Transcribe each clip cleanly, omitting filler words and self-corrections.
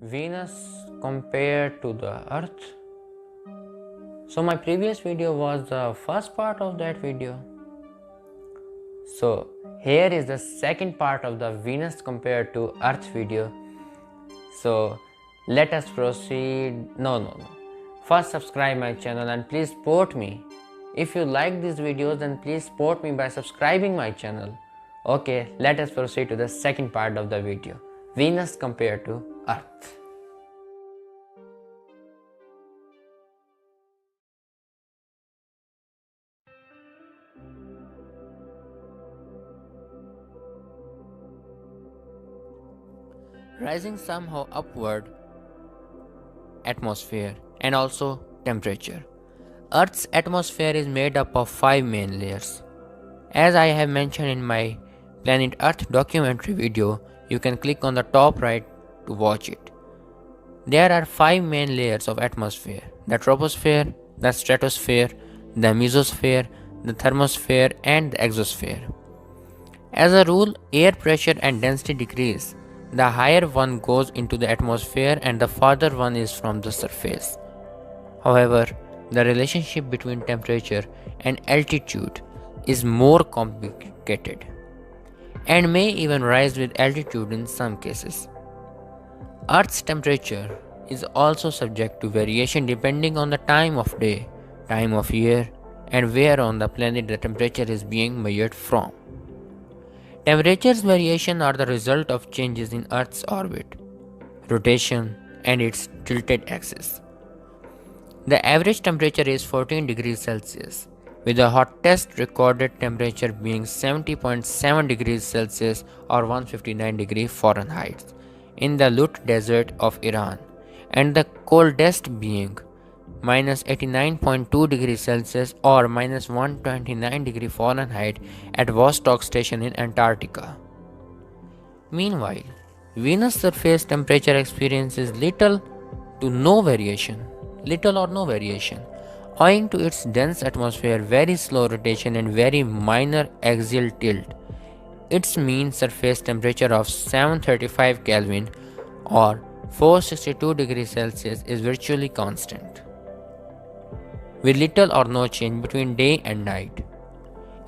Venus compared to the Earth. So my previous video was the first part of that video. So here is the second part of the Venus compared to Earth video. So let us proceed. No. First subscribe my channel and please support me. If you like these videos, then please support me by subscribing my channel. Okay, let us proceed to the second part of the video. Venus compared to Earth. Rising somehow upward atmosphere and also temperature. Earth's atmosphere is made up of 5 main layers. As I have mentioned in my Planet Earth documentary video, you can click on the top right to watch it. There are 5 main layers of atmosphere: the troposphere, the stratosphere, the mesosphere, the thermosphere, and the exosphere. As a rule, air pressure and density decrease. The higher one goes into the atmosphere and the farther one is from the surface. However, the relationship between temperature and altitude is more complicated and may even rise with altitude in some cases. Earth's temperature is also subject to variation depending on the time of day, time of year, and where on the planet the temperature is being measured from. Temperature's variation are the result of changes in Earth's orbit, rotation, and its tilted axis. The average temperature is 14 degrees Celsius, with the hottest recorded temperature being 70.7 degrees Celsius or 159 degrees Fahrenheit in the Lut Desert of Iran, and the coldest being minus 89.2 degrees Celsius or minus 129 degrees Fahrenheit at Vostok Station in Antarctica. Meanwhile, Venus' surface temperature experiences little or no variation, owing to its dense atmosphere, very slow rotation, and very minor axial tilt. Its mean surface temperature of 735 Kelvin or 462 degrees Celsius is virtually constant, with little or no change between day and night.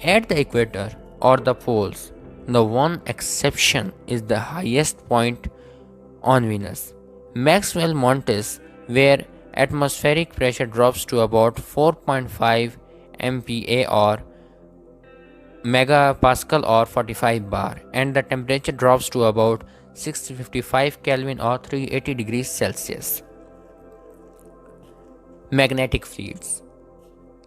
At the equator or the poles, the one exception is the highest point on Venus, Maxwell Montes, where atmospheric pressure drops to about 4.5 MPa or megapascal or 45 bar, and the temperature drops to about 655 Kelvin or 380 degrees Celsius. Magnetic fields.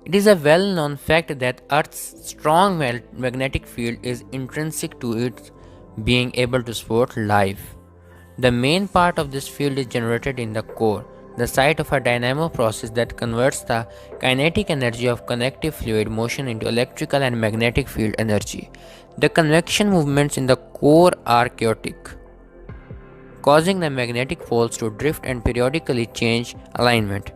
It is a well-known fact that Earth's strong magnetic field is intrinsic to its being able to support life. The main part of this field is generated in the core, the site of a dynamo process that converts the kinetic energy of connective fluid motion into electrical and magnetic field energy. The convection movements in the core are chaotic, causing the magnetic poles to drift and periodically change alignment.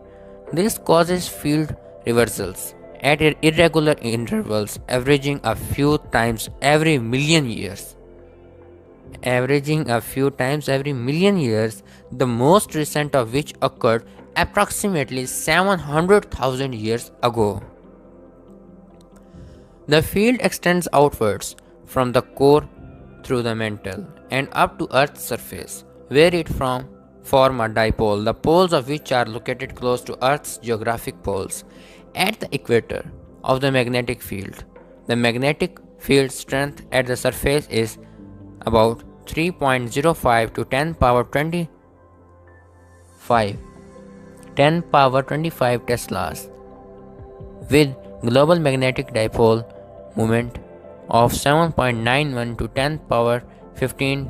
This causes field reversals at irregular intervals, averaging a few times every million years. The most recent of which occurred approximately 700,000 years ago. The field extends outwards from the core through the mantle and up to Earth's surface, where it form a dipole, the poles of which are located close to Earth's geographic poles. At the equator of the magnetic field, the magnetic field strength at the surface is about 3.05 to 10 power 25 teslas, with global magnetic dipole moment of 7.91 to 10 power 15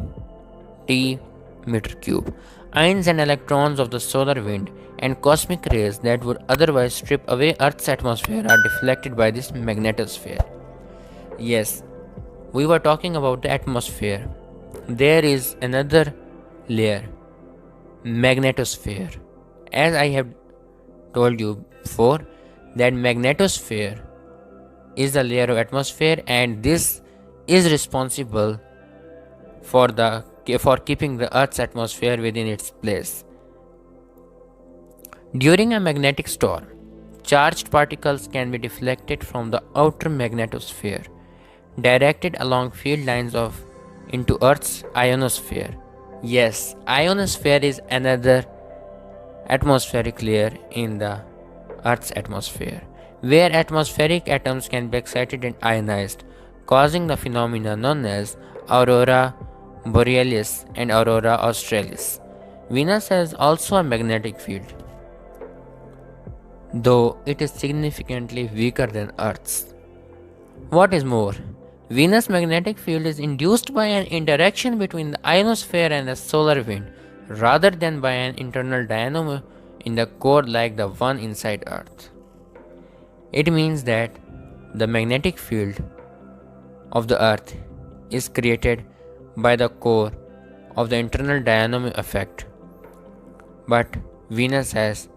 t meter cube. Ions and electrons of the solar wind and cosmic rays that would otherwise strip away Earth's atmosphere are deflected by this magnetosphere. Yes, we were talking about the atmosphere. There is another layer, magnetosphere. As I have told you before, that magnetosphere is the layer of atmosphere, and this is responsible for the for keeping the Earth's atmosphere within its place. During a magnetic storm, charged particles can be deflected from the outer magnetosphere, directed along field lines into Earth's ionosphere. Yes, ionosphere is another atmospheric layer in the Earth's atmosphere, where atmospheric atoms can be excited and ionized, causing the phenomena known as aurora borealis and aurora australis. Venus has also a magnetic field, though it is significantly weaker than Earth's. What is more, Venus' magnetic field is induced by an interaction between the ionosphere and the solar wind rather than by an internal dynamo in the core like the one inside Earth. It means that the magnetic field of the Earth is created by the core of the internal dynamo effect, but Venus has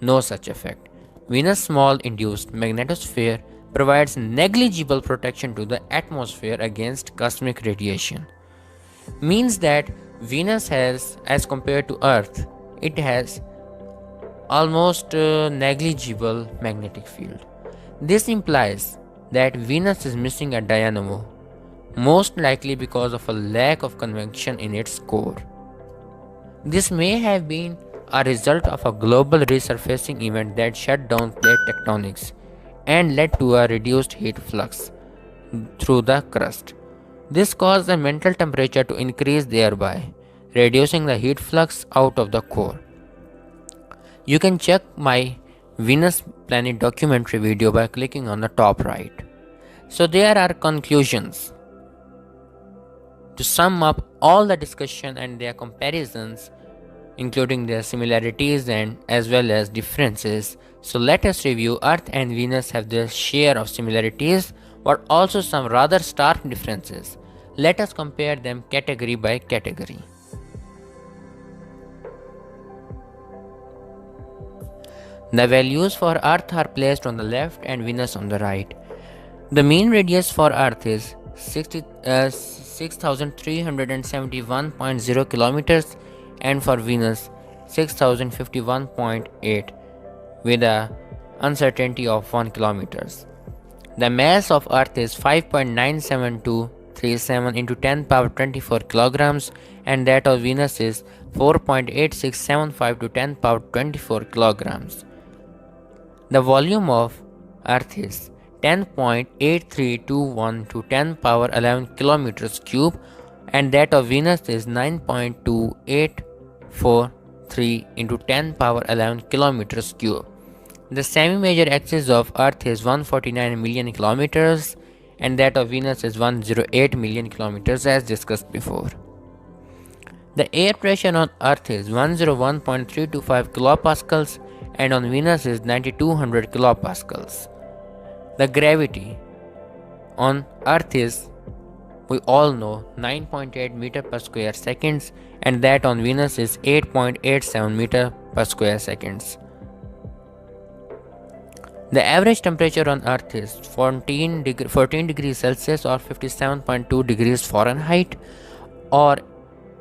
no such effect. Venus' small induced magnetosphere provides negligible protection to the atmosphere against cosmic radiation. Means that Venus has, as compared to Earth, it has almost negligible magnetic field. This implies that Venus is missing a dynamo, most likely because of a lack of convection in its core. This may have been a result of a global resurfacing event that shut down plate tectonics and led to a reduced heat flux through the crust. This caused the mantle temperature to increase, thereby reducing the heat flux out of the core. You can check my Venus Planet documentary video by clicking on the top right. So there are conclusions. To sum up all the discussion and their comparisons, including their similarities and as well as differences. So let us review. Earth and Venus have their share of similarities but also some rather stark differences. Let us compare them category by category. The values for Earth are placed on the left and Venus on the right. The mean radius for Earth is 6,371.0 kilometers and for Venus 6051.8 with a uncertainty of 1 kilometers. The mass of Earth is 5.97237 into 10 power 24 kilograms and that of Venus is 4.8675 to 10 power 24 kilograms. The volume of Earth is 10.8321 to 10 power 11 kilometers cube and that of Venus is 9.2843 into 10 power 11 kilometers cube. The semi-major axis of Earth is 149 million kilometers and that of Venus is 108 million kilometers as discussed before. The air pressure on Earth is 101.325 kilopascals and on Venus is 9200 kilopascals. The gravity on Earth is, we all know, 9.8 meter per square seconds and that on Venus is 8.87 meter per square seconds. The average temperature on Earth is 14 degrees Celsius or 57.2 degrees Fahrenheit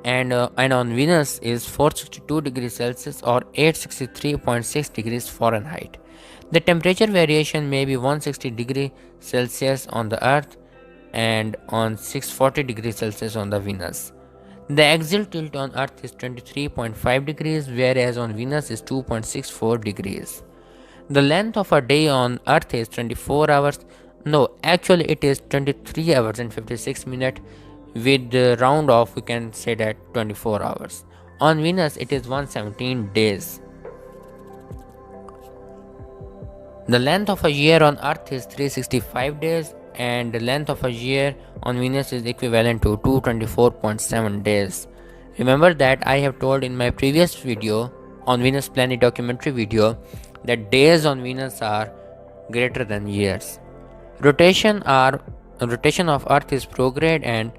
and on Venus is 462 degrees Celsius or 863.6 degrees Fahrenheit. The temperature variation may be 160 degrees Celsius on the Earth and on 640 degrees Celsius on the Venus. The axial tilt on Earth is 23.5 degrees whereas on Venus is 2.64 degrees. The length of a day on Earth is 24 hours. No, actually it is 23 hours and 56 minutes. With the round off, we can say that 24 hours. On Venus, it is 117 days. The length of a year on Earth is 365 days and the length of a year on Venus is equivalent to 224.7 days. Remember that I have told in my previous video on Venus Planet documentary video that days on Venus are greater than years. Rotation of Earth is prograde and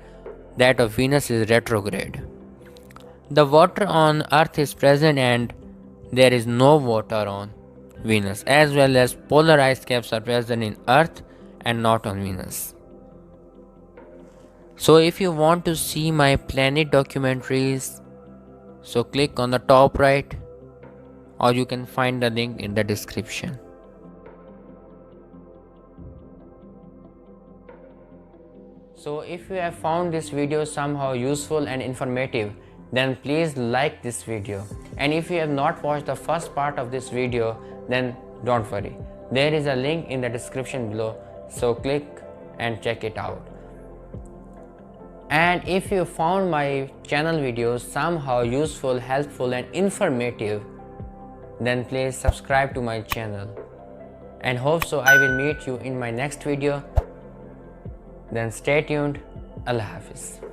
that of Venus is retrograde. The water on Earth is present and there is no water on Venus, as well as polar ice caps are present in Earth and not on Venus. So if you want to see my planet documentaries, so click on the top right, or you can find the link in the description. So if you have found this video somehow useful and informative, then please like this video. And if you have not watched the first part of this video, then don't worry. There is a link in the description below, so click and check it out. And if you found my channel videos somehow useful, helpful and informative, then please subscribe to my channel. And hope so I will meet you in my next video. Then stay tuned. Allah Hafiz.